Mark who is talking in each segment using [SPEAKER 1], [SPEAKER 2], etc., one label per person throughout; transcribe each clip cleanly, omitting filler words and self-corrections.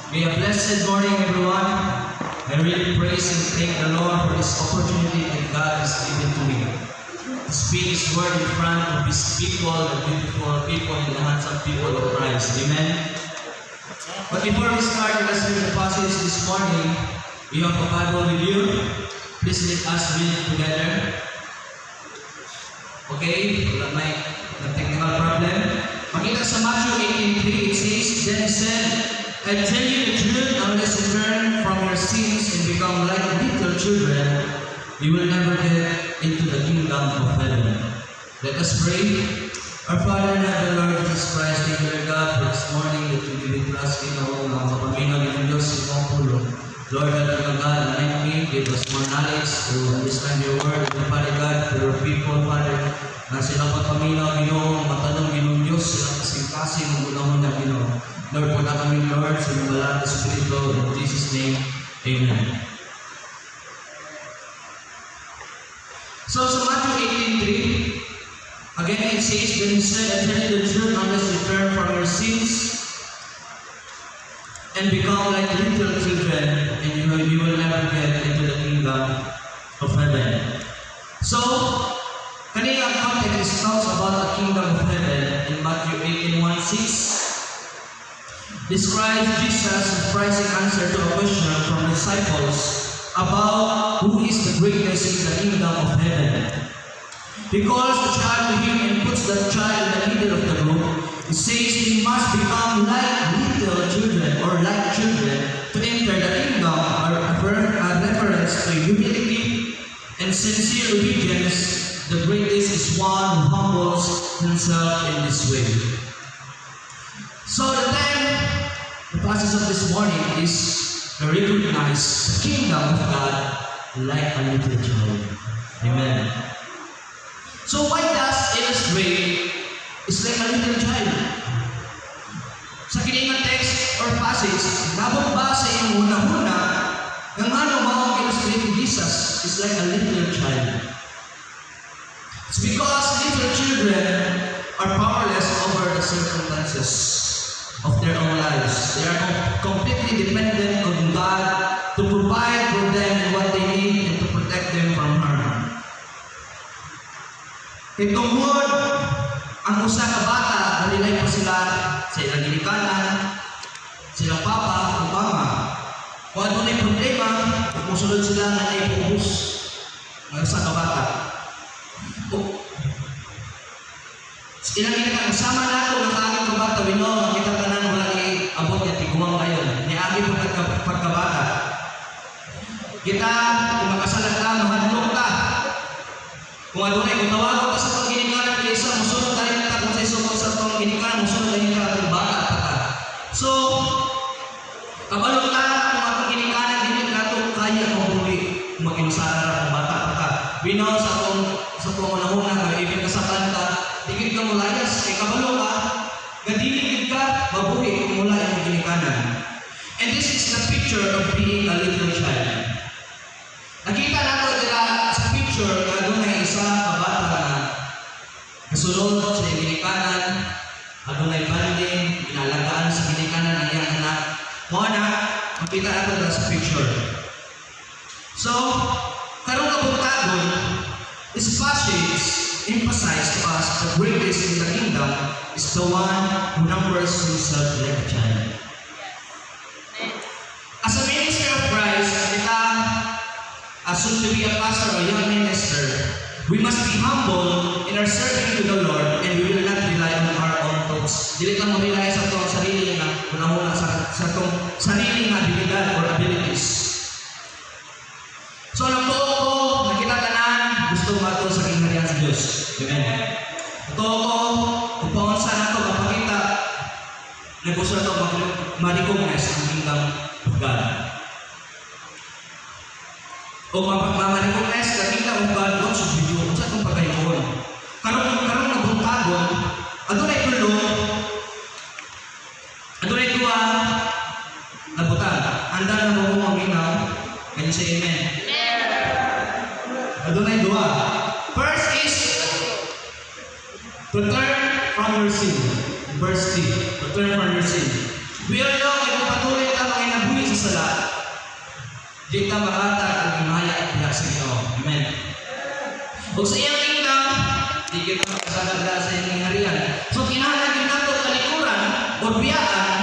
[SPEAKER 1] May a blessed morning, everyone. I really praise and thank the Lord for this opportunity that God has given to me to speak His word in front of His people, the beautiful people in the hands of people of Christ. Amen. But before we start, let us read the passage this morning. We have a Bible with you. Please let us read it together. Okay? Wala may technical problem. Makita sa Matthew 18:3, it says, Then He said, I tell you the truth, unless you turn from your sins and become like little children, you will never get into the kingdom of heaven. Let us pray. Our Father in heaven, Lord Jesus Christ, thank you, God, for this morning that you give it to us, King, ang kapaminaw ng Diyos, Ikaw pulo. Lord, help me, God, anoint me, give us more knowledge to understand your word, and Father God, for your people, Father, na silang pagpaminaw, Ginoo, matanong, Ginoo Diyos, silang kasing-kasing, ang unahon na Ginoo. Lord, punta kami, Lord, sa mga balang Espiritu, in Jesus' name, Amen. So, sa Matthew 18:3, again it says, Then He said, I tell you the truth, unless you turn from your sins and become like little children, and you will never get into the kingdom of heaven. So, kanina ang context talks about the kingdom of heaven in Matthew 18:1-6. Describes Jesus' surprising answer to a question from disciples about who is the greatest in the kingdom of heaven. He calls the child to him and puts that child in the middle of the group. He says he must become like little children or like children to enter the kingdom, or a reference to humility and sincere obedience. The greatest is one who humbles himself in this way. So the passage of this morning is to recognize the kingdom of God like a little child. Amen. So why does illustrate is like a little child? Sa kiningang text or passage, nabot ba sa iyong una-una ng ano mga illustrate Jesus is like a little child? It's because little children are powerless over the circumstances of their own lives. They are completely dependent on God to provide for them what they need and to protect them from harm. Tungkol ang usa ka bata, nalilay pa sila sa ilang ginikanan, silang papa o mama. Kung ano na yung problema, musunod sila na naipubos ng usa ka bata. Ilang ginikanan, sama na ito ng aking kabata, Wino, kita tanan wala ni abot niya, tiguang ngayon. Ni agi pagkabata. Kita, kung makasalat ka, mahadlok ka. Kung adunay, kung tawag ka sa itong ginikanan, kaya isa, musunod tayo ka, kung sa isukot sa itong ginikanan, musunod tayo ka, kung bata ka. So, kabalot ka, kung atong ginikanan, hindi ka itong kaya kung huli, kung makinusara kung bata ka. Wino, sa itong unahuna, kung ibig ka sa kanta, tigil ka mulayas, kay kabalo ka, gadiligid ka, mabuhi kung mula yung ginikanan. And this is the picture of being a little child. Nakita nato nila sa picture na doon ay isa kabata na kasulod sa ginikanan, doon ay banding, inalagaan sa ginikanan ang iyang anak. Mga na, makita nato sa picture. So, karong kabuntagon, this passage emphasized to us the greatest in the kingdom is the one who numbers himself like a child. As a minister of Christ, as soon to be a pastor or young minister, we must be humble in our serving to the Lord, and we will not rely on our own thoughts. Dili lang mag-rely sa itong sarili na unang-una sa itong sarili na abilidad or abilities. So, nagtuo ko, nakita tanan, gusto mato sa kingharian sa Diyos. Amen. Ito ko, upaon sana ito, mapakita, na gusto ito ma-recognize ang kingdom of God. O ma-recognize ang kingdom of God, don't should be doon sa itong pagkahimuhon. Karong nagbuntagon, adunay tulo, adunay tuwa, nabutan. Handa na mo mo ang minaw, kanya sa amen. Adunay duwa. First is to turn from your sin. Verse 3. To turn from your sin. We all know, kung patuloy ka kita makatag o gimaya at diha sa Ginoo. Amen. Ug sa iyang kingdom, di kita makasagad sa iyang harian. So kinahanglan nato talikuran o biyaan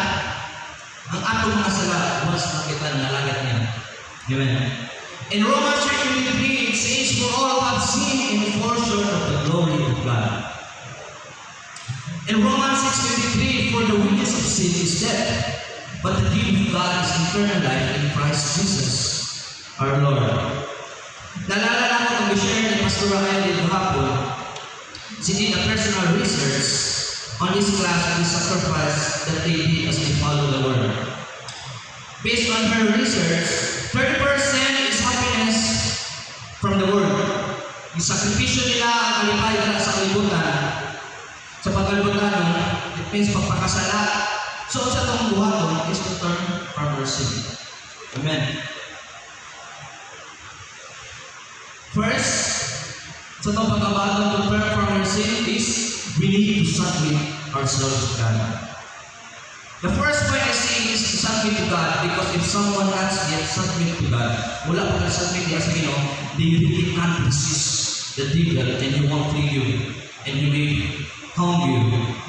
[SPEAKER 1] ang atong mga sala once na kita nalagat niya. Amen. In Romans 3:23, it says, "For all have sinned and fall short of the glory of God." In Romans 6:23, "For the wages of sin is death, but the gift of God is eternal life in Christ Jesus, our Lord." Naalala na ko mag-share ni Pastor Ryan dito hapon. She did a personal research on this class and the sacrifice that they did as they follow the Lord. Based on her research, 30% is happiness from the Word. Yung sakripisyo nila ang kalipay nila sa kalibutan. Sa pagkalibutan, it means pagpakasala. So, sa itong buhaton is to turn from our sin. Amen. First, sa itong pagkabaton to turn from our sin is we need to submit ourselves to God. The first point I say is to submit to God, because if someone has yet submit to God, wala pa ka submit niya sa Ginoo, they really can't resist the devil and he won't flee you and he may harm you.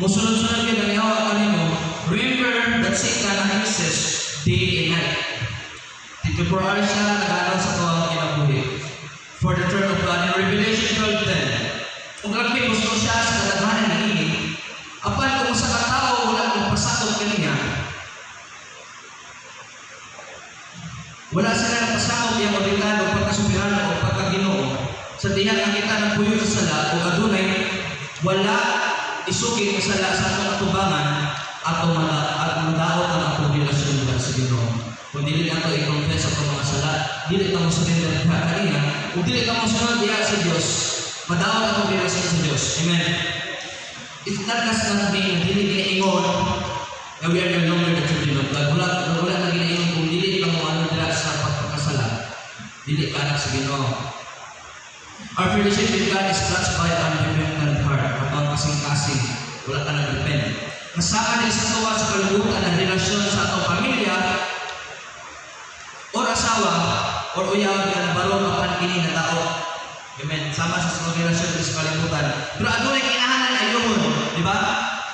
[SPEAKER 1] Musunod-sunod yun ang ihawa ka nimo. Remember that Satan abuses day and night. 24 hours siya nag-aaral sa kawang kinabuhi. For the throne of God in Revelation 12:10. Kung lagi gusto siya sa kadaghanan ng ini, apan kung sa katao wala kong pasakot kaniya, wala sila ng pasakot yung orientado, pagkasubiran o pagkaginoo. Sa diyan ang kita ng puyo sa sala o adunay, wala isugin sa sala sa atong atubangan at madaot ang atong relasyon sa Ginoo. Kung dili nato i-confess ang mga sala, dili ka mo surrender ka kanina, kung dili ka mo sunod diha sa Dios, madaot ang atong relasyon sa Dios. Amen. It does not mean dili ginaingon na we are no longer the children of God. Wala na ginaingon kung dili ka mo ano dila sa pagkakasala, dili ka anak sa Ginoo. Our fellowship with God is touched by an unrepentant heart. Kapag kasing-kasing, wala ka nag-repent. Nasaan din sa tuwa sa kalibutan ng relasyon sa atong pamilya o asawa o uyaw na barong kapan kini na tao. Amen. Sama sa itong relasyon sa kalibutan. Pero adunay kinahanan ay yun. Di ba?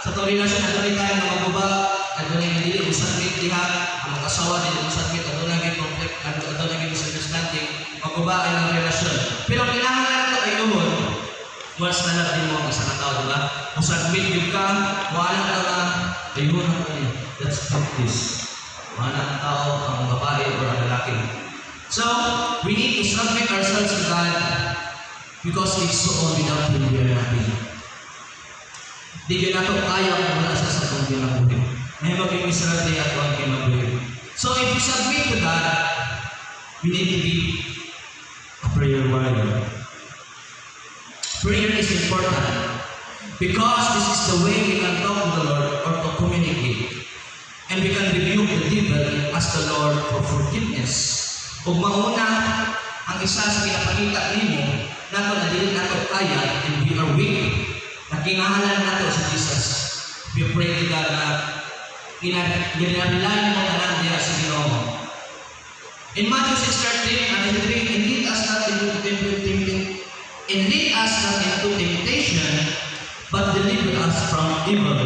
[SPEAKER 1] Sa itong relasyon, adunay tayo na maguba, adunay hindi usagmit diha, ang asawa din usagmit, adunay conflict, adunay misunderstanding, maguba ay ng relasyon. Pero kailangan ito ay yun. Once na natin mo ang isang tao, diba? Kung submit yung ka, maalang ka na, ayun ang kanya. Let's practice. Maalang tao, ang babae o ang lalaki. So, we need to submit ourselves to God because we so all without Him we are nothing. Di yun nato kaya kung wala siya sa itong kinabuhi. May maging miserable at ang kinabuhi. So, if we submit to God, we need to be a prayer warrior. Prayer is important because this is the way we can talk to the Lord or to communicate. And we can rebuke the devil and ask the Lord for forgiveness. Kung mauna ang isa sa pinapakita nimo, nato na dili nato kaya and we are weak, nakingahalan nato sa Jesus. We pray to God na ginarelay mo tanan diya sa Ginoo. In Matthew 6:13 and 3, and lead us not into temptation, but deliver us from evil.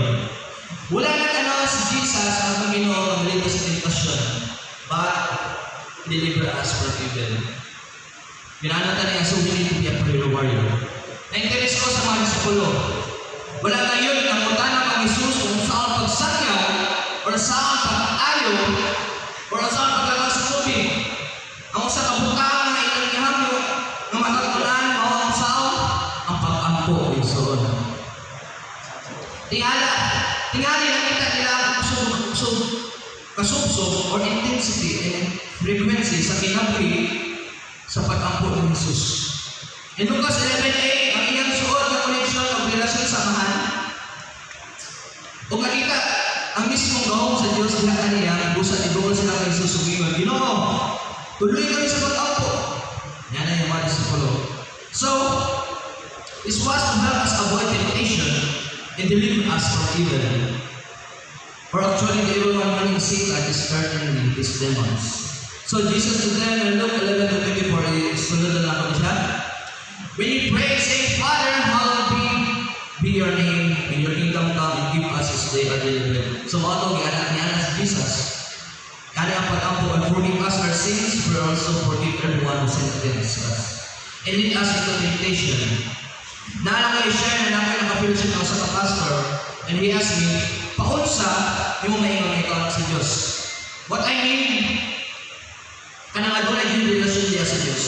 [SPEAKER 1] Wala na tanaw si Jesus ang Panginoon ang libre sa tentasyon, but deliver us from evil. Ginanatan niya, so we need to be a prayer warrior. Na-interest ko sa mga disipulo. Wala na yun ang mutana pang Jesus kung saan pagsakyaw o saan pag-ayaw o saan paglalang sa tubig. Ang sa kabutang na ilang ihamyo ng matatunan o ang sao ang pag-ampo ay soon. Tingali nakita nila ang kasubsob or intensity and frequency sa kinabuhi sa pag-ampo ng Jesus. In Lucas 11:8, ang iyang suot na koneksyon o relasyon samahan o nakita ang mismong gawong sa Diyos na kaniya, busa idol sila kay Jesus sumiwan. Ginoo, tuloy kami sa pag-ampo. Yan ay yung mga disipulo. So, this was to help us avoid temptation and deliver us from evil. Or actually, the evil one running Satan is certainly his demons. So Jesus to them in Luke 11:24, sunod na lang ako siya. When you pray, say, Father, hallowed be your name, and your kingdom come, and give us this day our daily bread. So mga ito, gianak niya na si Jesus. Kaya ang pag-ampo, and forgive us our sins, we also forgive everyone who sins against us. And lead us into temptation. Naalala ko i-share na namin nakapilosip ako sa kapastor, and he asked me, paunsa yung maingon ikaw sa Diyos? What I mean, kanang adunay yung relasyon niya sa Diyos.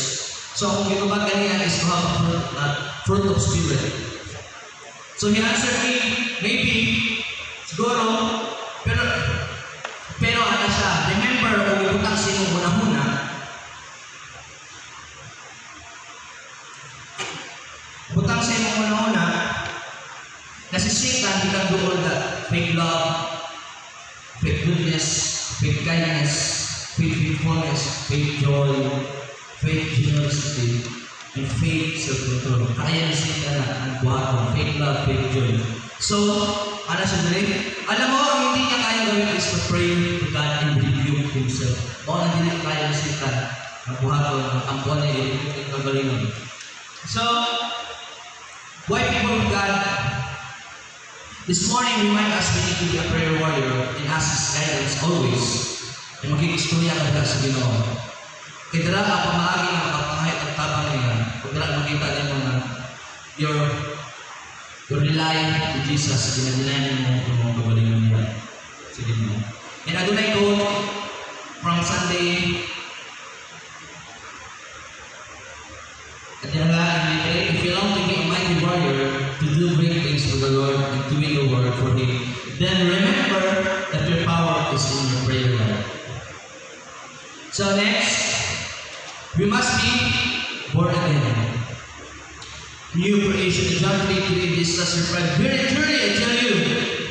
[SPEAKER 1] So kung ginubag kanina is to have a fruit of spirit. So he answered me, maybe, siguro, pero ano siya, remember, kung ibutang sino una-una, butang sa inyo una-una, na si Satan, di kang doon that fake love, fake goodness, fake kindness, fake faithfulness, fake joy, fake generosity, and fake self-control. Kaya ni Satan na ang buhatong, fake love, fake joy. So, ano siya dali? Alam mo, ang hindi niya kaya gawin is to pray to God and rebuke himself. O ang hindi kaya ni Satan, ang buhatong, ang buwan niya, yung kagalingon. So, why people of God? This morning, remind us we need to be a prayer warrior and ask His guidance always. And magkikistorya ka ba sa Ginoo? Kaya dala ka pamaagi ng kapangahit at tabang niya. Kung dala makita niya mga your rely to Jesus, ginadilayan mo yung mga kabalingan niya. Sige mo. And adunay ko from Sunday, at tinangaan, if you long to be a mighty warrior, to do great things for the Lord and to win the world for Him, then remember that your power is in your prayer life. So next, we must be born again. New creation. John 3:3, Jesus replied, very truly I tell you,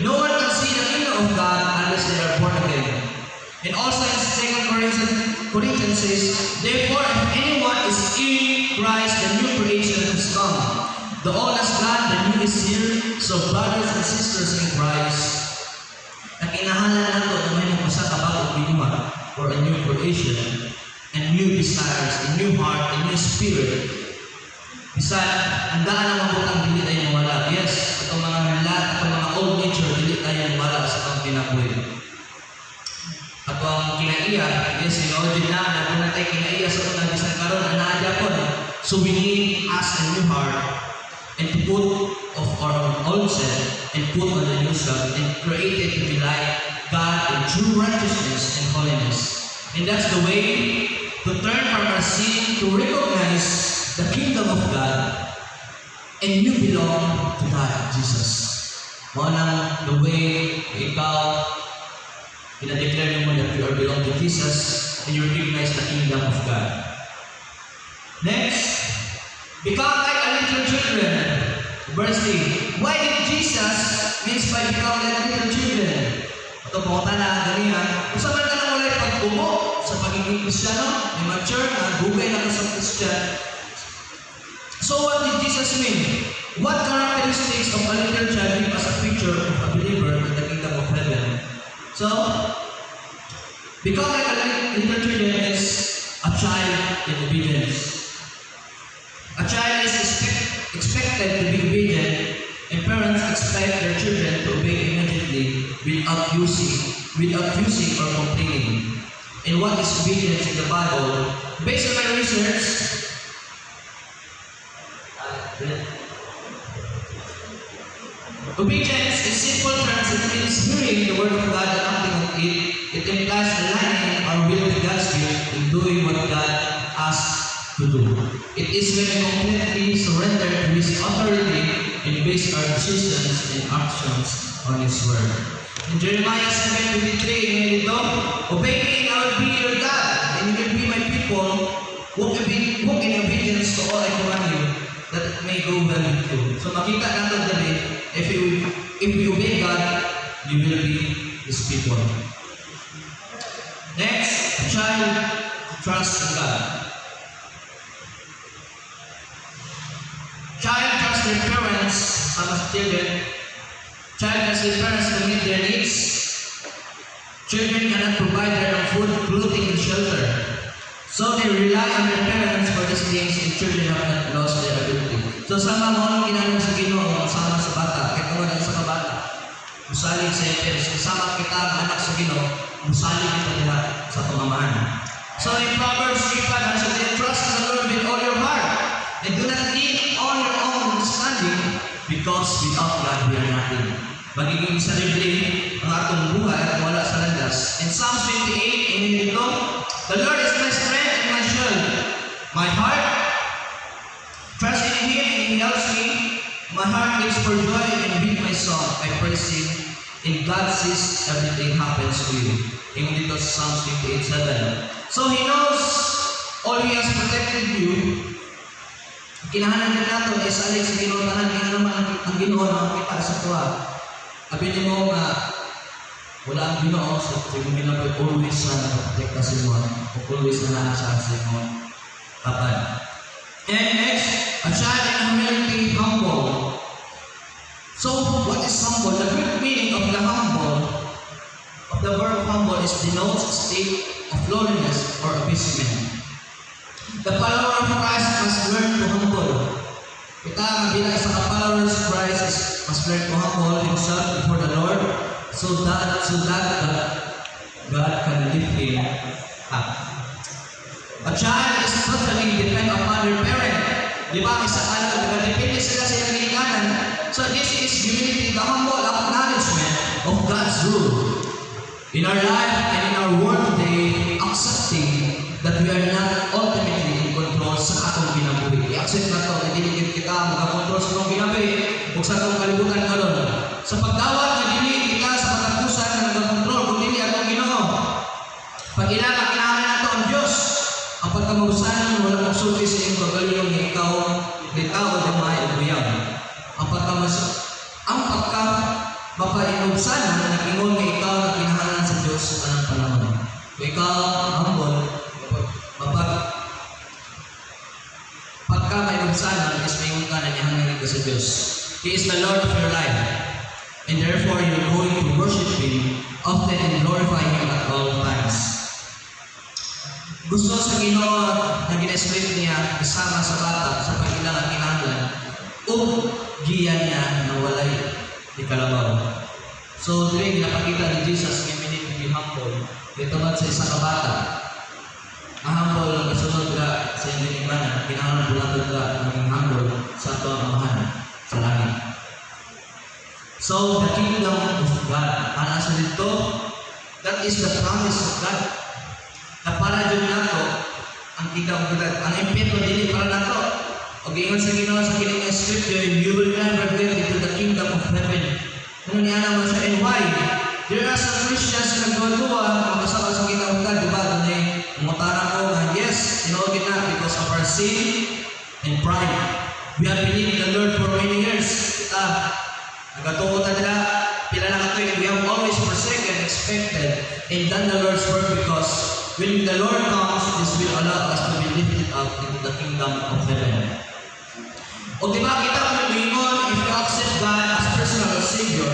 [SPEAKER 1] no one can see the kingdom of God unless they are born again. And also in 2 Corinthians says, therefore if anyone is in Christ, the new creation has come. The old has gone, the new is here. So brothers and sisters in Christ, ang kinahalan nato na may magpasa kabagong binuha for a new creation, and new desires, a new heart, a new spirit. Isa, ang daan ng mabutang dili tayo mawala. Yes, itong mga lahat, itong mga old nature, dili tayo mawala sa itong kinabuhi. At ang kinaiya, yes, in-audit na kung natin kinaiya sa unang bisan karon na naadya po. So we need us a new heart and to put off our old self and put on the new self and create it to be like God in true righteousness and holiness. And that's the way to turn from our sin to recognize the kingdom of God, and you belong to God, Jesus. Manang the way ikaw ina-declare mo that you are belong to Jesus and you recognize the kingdom of God. Next, become like a little children. Verse 3. Why did Jesus means by become like little children? Ito po na ganyan. Kung saan ka na ulit pag-umo sa pagiging Kristyano, may mature na gugay na ka sa Christian. So what did Jesus mean? What characteristics of a little child give us a picture of a believer in the kingdom of heaven? So, become like a little children is a child in obedience. A child is expected to be obedient, and parents expect their children to obey immediately without using or complaining. And what is obedience in the Bible? Based on my research, obedience in simple terms, it means hearing the word of God and acting on it. It implies aligning our will with God's will and doing what God asks to do. It is when we completely surrender to His authority and base our decisions and actions on His word. In Jeremiah 7:23, ito, obey me and I will be your God, and you will be my people. Walk in obedience to all I command you, that it may go well with you. So makita natin dali, if you obey God, you will be His people. Next, a child trusts in God. Child trusts their parents, some as children. Child trusts their parents to meet their needs. Children cannot provide their own food, clothing, and shelter. So they rely on their parents for these things and children have not lost their ability. So sama mo ang ginanong sa Ginoo, sama sa bata, kahit naman sa mga bata. Musalig sa parents, kasama kita ang anak sa Ginoo, musalig kita nila sa pamamahan. So in Proverbs 3:5, and so they trust in the Lord with all your heart, and do not lean on your own understanding, because without God we are nothing. Magiging sarili ang atong buhay at wala sa landas. In Psalms 58, in ito, the Lord is my strength and my shield. My heart trust in Him and He helps me. My heart leaps for joy and with my song I praise Him. In God sees everything happens to you. In dito sa Psalms 58:7. So He knows all He has protected you. Kinahanan din nato na isalig sa Ginoo tanan, hindi naman ang Ginoo na kita sa tuwa. Abili mo nga wala ang Ginoo sa Ginoo always na protekta sa mo, always na nasa sa mo. Kapag. And next, a child in humility humble. So what is humble? The Greek meaning of the humble, of the word humble, is denotes a state of lowliness or abasement. The follower of Christ must learn to humble. Kita nga bilang isang followers of Christ must learn to humble himself before the Lord so that God can lift him up. A child is totally depend upon their parent. Di ba? Isang anak, nagdepende sila sa ilang ginikanan. So this is humility, the humble acknowledgement of God's rule in our life and in our world today, accepting that we are not ultimately in control sa atong ginabuhi. I-accept na ito, hindi kita makakontrol sa atong ginabuhi o sa atong kalibutan karon. Sa pagdawat na dili kita sa pagkakusan na nagakontrol kung dili atong Ginoo. Pag kailangan na ito ang Diyos, ang pagkamusan wala mong sulti sa iyong kagalingon na ikaw na may ubuyang. Ang mapainusan na nagingon na ikaw na kinahanan sa Diyos sa tanang panahon. Ikaw, humble, pagka may ubsanan, is may ka na nihanganin ka sa Diyos. He is the Lord of your life. And therefore, you're going to worship Him often and glorify Him at all times. Gusto sa Ginoo na gina-script niya kasama sa bata sa pag-ilang kinahanglan o giyan niya na walay ikalabaw. So, dili ginapakita ni Jesus nga minute to be humble. Dito man sa isang kabata, ang humble ang kasunod ka sa hindi mana, kinahanglan bulatod ka maging humble sa ito ang amahan sa langit. So, the kingdom of God, ana sa dito, that is the promise of God. Na para dyan nato, ang kingdom of God, ang impento dili para nato. O gingon sa Ginoo sa kining scripture, you will never get into the kingdom of heaven. Ano niya naman sa NY? There are some Christians na nagduwa, makasama sa kingdom of God, diba? Doon umutara ko na, yes, tinawagin na because of our sin and pride. We have believed in the Lord for many years. Nagatukutan nila, pila na katoy, we have always forsaken, expected, and done the Lord's work because when the Lord comes, this will allow us to be lifted up into the kingdom of heaven. O diba, kita mo yung gingon, if you accept God as personal Savior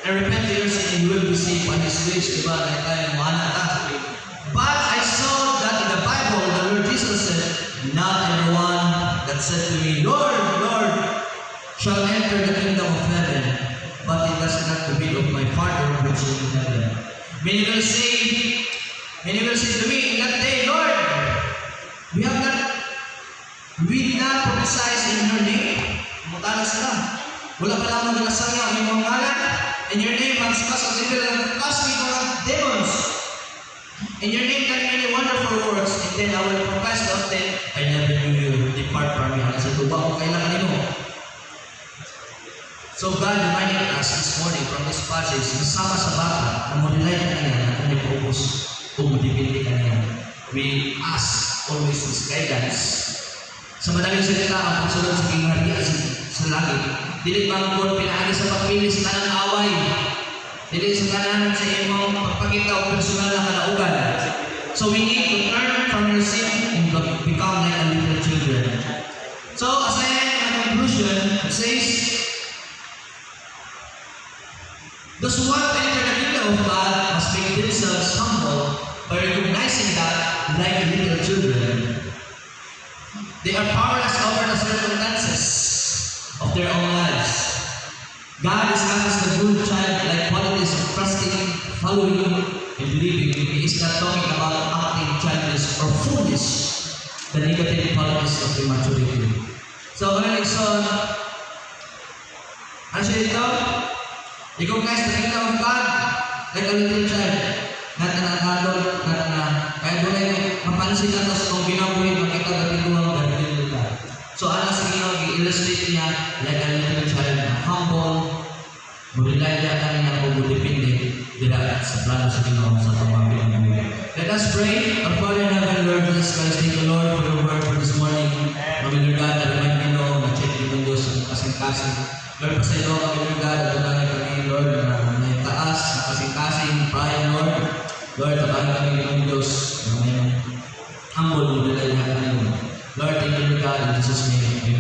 [SPEAKER 1] and repent to your sin, you will be saved by His grace, diba? Na tayo, mana ta. But I saw that in the Bible, the Lord Jesus said, not everyone that said to me, Lord, Lord, shall enter the kingdom of heaven, but it does not the will of my Father which is in heaven. Many will say to me in that day, Lord, we did not prophesy in your name. Mutala sila. Wala pa lamang nalasang niya ang iyong ngalan. In your name, ang cast of devil and cast me mga demons. In your name, done many wonderful works. And then I will profess of them, I never knew you. Depart from me. Ang sa tuba ko kailangan mo. So God reminded us this morning from this passage, kasama sa bata, na modulay ka niya na kung ipupos o modipindi ka niya. We ask always His guidance. Sa madaling salita, ang pagsunod sa kingharian sa langit. Dili mangkon pinaagi sa pagpili sa kanang away. Dili sa kanan sa imong pagpakita o personal na kalaugan. So we need to turn from your sin and become like a little children. So as I end my conclusion, it says, those who want to enter the kingdom of God must make themselves humble by recognizing that like little children. They are powerless over the circumstances of their own lives. God discusses the good child-like qualities of trusting, following, and believing. He is not talking about acting childish or foolish, the negative qualities of immaturity. So, ano yung son? Ano siya dito? Ikaw guys, the kingdom of God, like a little child. Natanakadol, kaya doon ay mapansin na ito kung ginabuhin, makita na tiguang ganito ka. So, ano sa Ginoo, i-illustrate niya like a little child na humble, marilay niya kanina kung depende dila sa plano sa Ginoo sa pamamagitan ng buhay. Let us pray. Our Father in heaven, Lord Jesus Christ, thank you, Lord, for your word for this morning. Mami Lord God, remind me, Lord, na check dito Diyos ang kasing-kasing. Lord, pasay Lord, Mami Lord God, at tunay kami, Lord, na may taas, na kasing-kasing, pride, Lord. Lord, tabahan kami ng Diyos, na may humble, marilay niya kanina. Lord, thank you, Lord God, in Jesus' name.